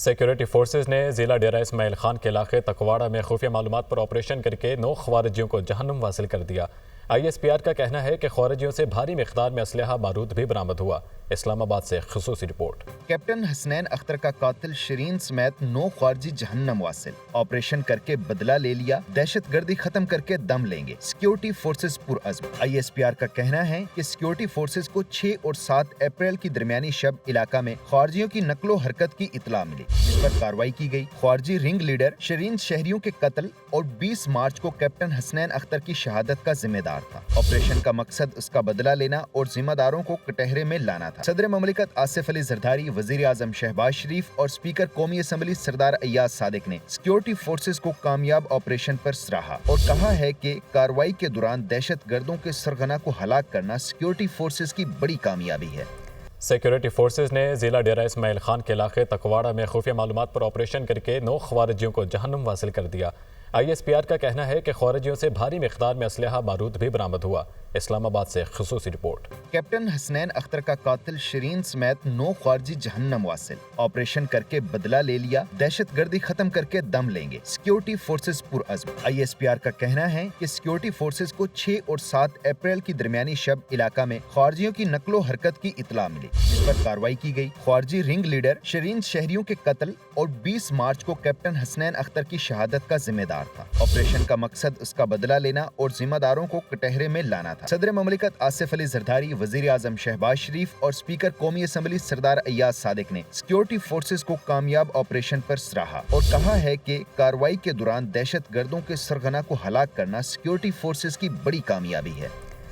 Security forces نے ضلع ڈیرہ اسماعیل خان کے علاقے تکواڑہ میں خفیہ معلومات پر آپریشن کر کے 9 خوارجیوں کو جہنم واصل کر دیا۔ آئی ایس پی آر کا کہنا ہے کہ خوارجیوں سے بھاری مقدار میں اسلحہ بارود بھی برآمد ہوا۔ اسلام آباد سے خصوصی رپورٹ۔ کیپٹن حسنین اختر کا قاتل شرین سمیت 9 خوارجی جہنم واصل، آپریشن کر کے بدلہ لے لیا، دہشت گردی ختم کر کے دم لیں گے، سیکیورٹی فورسز پرعزم۔ آئی ایس پی آر کا کہنا ہے کہ سیکیورٹی فورسز کو 6 اور 7 اپریل کی درمیانی شب علاقہ میں خوارجیوں کی نقل و حرکت کی اطلاع ملی، جس پر کارروائی کی گئی۔ خوارجی رنگ لیڈر شرین شہریوں کے قتل اور 20 مارچ کو کیپٹن حسنین اختر کی شہادت کا ذمہ دار تھا۔ آپریشن کا مقصد اس کا بدلہ لینا اور ذمہ داروں کو کٹہرے میں لانا تھا۔ صدر مملکت آصف علی زرداری، وزیر اعظم شہباز شریف اور اسپیکر قومی اسمبلی سردار ایاز صادق نے سیکیورٹی فورسز کو کامیاب آپریشن پر سراہا اور کہا ہے کہ کارروائی کے دوران دہشت گردوں کے سرغنہ کو ہلاک کرنا سیکیورٹی فورسز کی بڑی کامیابی ہے۔ سیکورٹی فورسز نے ضلع ڈیرہ اسماعیل خان کے علاقے تکواڑہ میں خفیہ معلومات پر آپریشن کر کے 9 خوارجیوں کو جہنم واصل کر دیا۔ آئی ایس پی آر کا کہنا ہے کہ خوارجیوں سے بھاری مقدار میں اسلحہ بارود بھی برآمد ہوا۔ اسلام آباد سے خصوصی رپورٹ۔ کیپٹن حسنین اختر کا قاتل شرین سمیت 9 خوارجی جہنم واصل، آپریشن کر کے بدلہ لے لیا، دہشت گردی ختم کر کے دم لیں گے، سیکیورٹی فورسز پرعزم۔ آئی ایس پی آر کا کہنا ہے کہ سیکیورٹی فورسز کو 6 اور 7 اپریل کی درمیانی شب علاقہ میں خوارجیوں کی نقل و حرکت کی اطلاع ملی، جس پر کارروائی کی گئی۔ خوارجی رنگ لیڈر شرین شہریوں کے قتل اور 20 مارچ کو کیپٹن حسنین اختر کی شہادت کا ذمہ دار تھا۔ آپریشن کا مقصد اس کا بدلہ لینا اور ذمہ داروں کو کٹہرے میں لانا تھا۔ صدر مملکت آصف علی زرداری، وزیر اعظم شہباز شریف اور اسپیکر قومی اسمبلی سردار ایاز صادق نے سیکیورٹی فورسز کو کامیاب آپریشن پر سراہا اور کہا ہے کہ کارروائی کے دوران دہشت گردوں کے سرغنہ کو ہلاک کرنا سیکیورٹی فورسز کی بڑی کامیابی ہے۔